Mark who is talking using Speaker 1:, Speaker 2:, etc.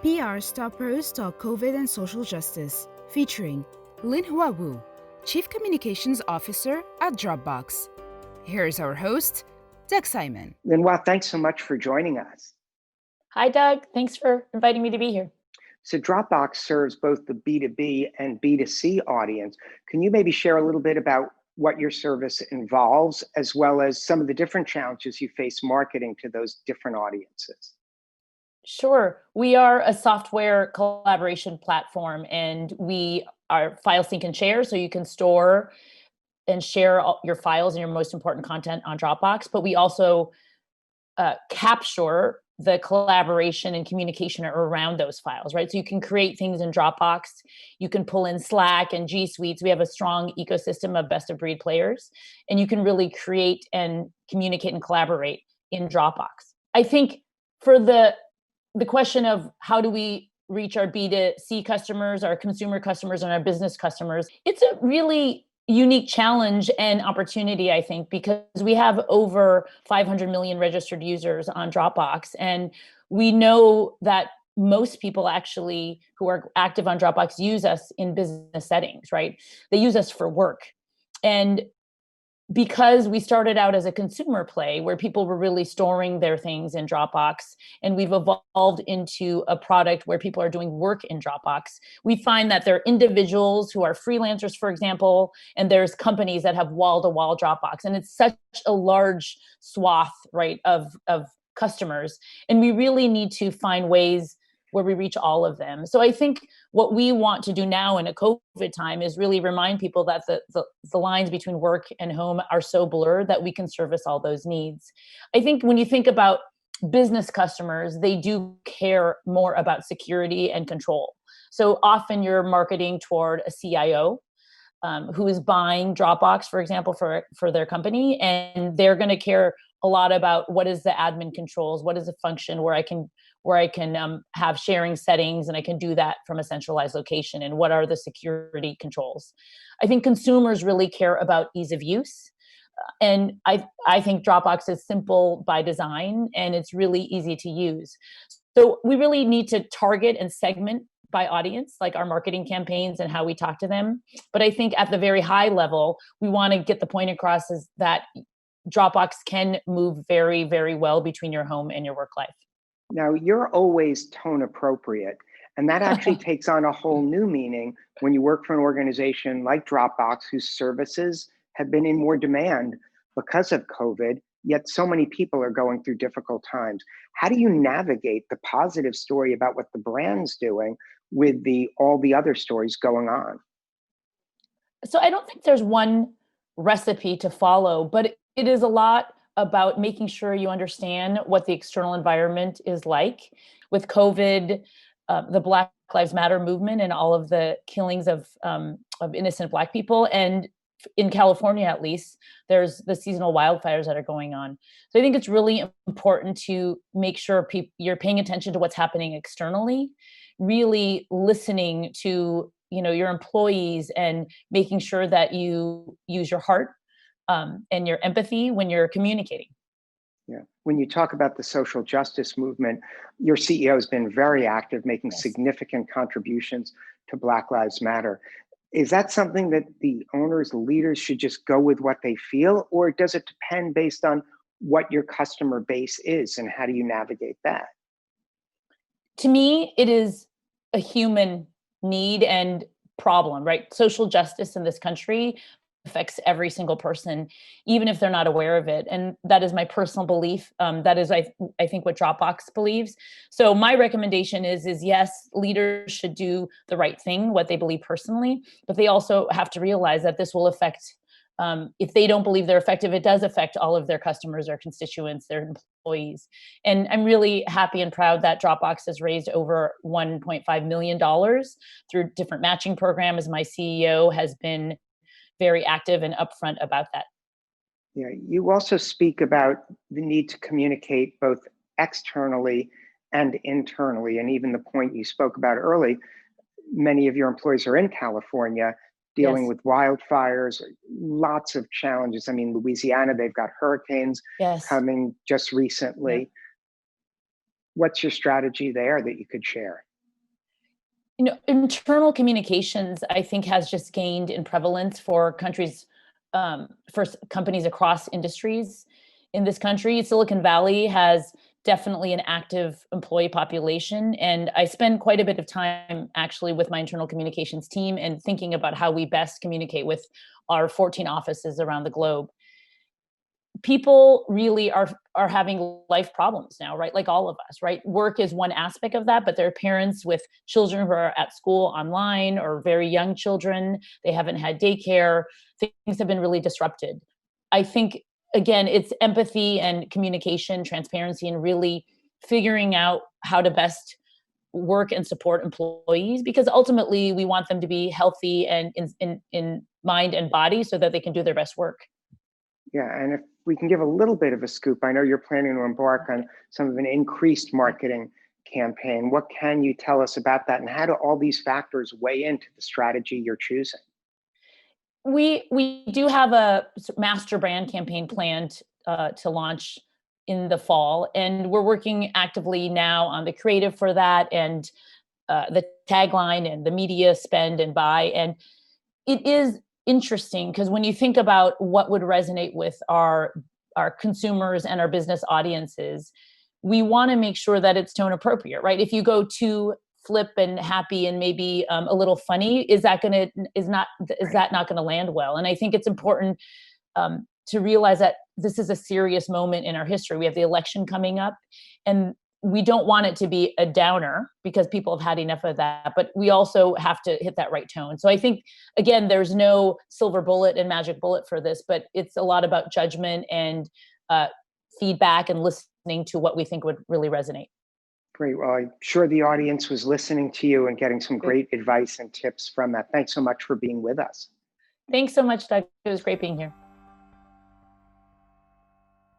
Speaker 1: PR Stoppers Talk COVID and Social Justice, featuring Lin-Hua Wu, Chief Communications Officer at Dropbox. Here's our host, Doug Simon.
Speaker 2: Lin-Hua, thanks so much for joining us.
Speaker 3: Hi, Doug. Thanks for inviting me to be here.
Speaker 2: So Dropbox serves both the B2B and B2C audience. Can you maybe share a little bit about what your service involves, as well as some of the different challenges you face marketing to those different audiences?
Speaker 3: Sure. We are a software collaboration platform, and we are file sync and share, so you can store and share all your files and your most important content on Dropbox. But we also capture the collaboration and communication around those files, right? So you can create things in Dropbox. You can pull in Slack and G Suites. We have a strong ecosystem of best of breed players, and you can really create and communicate and collaborate in Dropbox. I think for the question of how do we reach our B2C customers, our consumer customers, and our business customers, it's a really unique challenge and opportunity, I think, because we have over 500 million registered users on Dropbox. And we know that most people actually who are active on Dropbox use us in business settings, right? They use us for work. And because we started out as a consumer play where people were really storing their things in Dropbox, and we've evolved into a product where people are doing work in Dropbox, we find that there are individuals who are freelancers, for example, and there's companies that have wall-to-wall Dropbox. And it's such a large swath, right, of customers. And we really need to find ways where we reach all of them. So I think what we want to do now in a COVID time is really remind people that the lines between work and home are so blurred that we can service all those needs. I think when you think about business customers, they do care more about security and control. So often you're marketing toward a CIO who is buying Dropbox, for example, for their company, and they're going to care a lot about what is the admin controls, what is the function where I can have sharing settings, and I can do that from a centralized location, and what are the security controls. I think consumers really care about ease of use. And I think Dropbox is simple by design, and it's really easy to use. So we really need to target and segment by audience, like our marketing campaigns and how we talk to them. But I think at the very high level, we want to get the point across is that Dropbox can move very, very well between your home and your work life.
Speaker 2: Now, you're always tone appropriate, and that actually takes on a whole new meaning when you work for an organization like Dropbox, whose services have been in more demand because of COVID, yet so many people are going through difficult times. How do you navigate the positive story about what the brand's doing with all the other stories going on?
Speaker 3: So I don't think there's one recipe to follow, but it is a lot about making sure you understand what the external environment is like. With COVID, the Black Lives Matter movement and all of the killings of innocent Black people, and in California at least, there's the seasonal wildfires that are going on. So I think it's really important to make sure you're paying attention to what's happening externally, really listening to your employees, and making sure that you use your heart and your empathy when you're communicating.
Speaker 2: Yeah. When you talk about the social justice movement, your CEO has been very active, making significant contributions to Black Lives Matter. Is that something that the owners, the leaders should just go with what they feel, or does it depend based on what your customer base is, and how do you navigate that?
Speaker 3: To me, it is a human need and problem, right? Social justice in this country affects every single person, even if they're not aware of it. And that is my personal belief. That is, I think, what Dropbox believes. So my recommendation is yes, leaders should do the right thing, what they believe personally, but they also have to realize that this will affect, if they don't believe they're effective, it does affect all of their customers, their constituents, their employees. And I'm really happy and proud that Dropbox has raised over $1.5 million through different matching programs. My CEO has been very active and upfront about that.
Speaker 2: Yeah, you also speak about the need to communicate both externally and internally. And even the point you spoke about early, many of your employees are in California dealing with wildfires, lots of challenges. I mean, Louisiana, they've got hurricanes coming just recently. What's your strategy there that you could share?
Speaker 3: Internal communications, I think, has just gained in prevalence for countries, for companies across industries in this country. Silicon Valley has definitely an active employee population. And I spend quite a bit of time actually with my internal communications team and thinking about how we best communicate with our 14 offices around the globe. People really are having life problems now, right? Like all of us, right? Work is one aspect of that, but there are parents with children who are at school online, or very young children. They haven't had daycare. Things have been really disrupted. I think, again, it's empathy and communication, transparency, and really figuring out how to best work and support employees, because ultimately we want them to be healthy and in mind and body so that they can do their best work.
Speaker 2: Yeah, and if we can give a little bit of a scoop, I know you're planning to embark on some of an increased marketing campaign. What can you tell us about that, and how do all these factors weigh into the strategy you're choosing?
Speaker 3: We do have a master brand campaign planned to launch in the fall, and we're working actively now on the creative for that, and the tagline and the media spend and buy. And it is interesting because when you think about what would resonate with our consumers and our business audiences, we want to make sure that it's tone appropriate, right? If you go too flip and happy and maybe a little funny, is that not going to land well? And I think it's important to realize that this is a serious moment in our history. We have the election coming up, and we don't want it to be a downer because people have had enough of that, but we also have to hit that right tone. So I think, again, there's no silver bullet and magic bullet for this, but it's a lot about judgment and uh, feedback and listening to what we think would really resonate.
Speaker 2: Great. Well, I'm sure the audience was listening to you and getting some great advice and tips from that. Thanks so much for being with us.
Speaker 3: Thanks so much, Doug. It was great being here.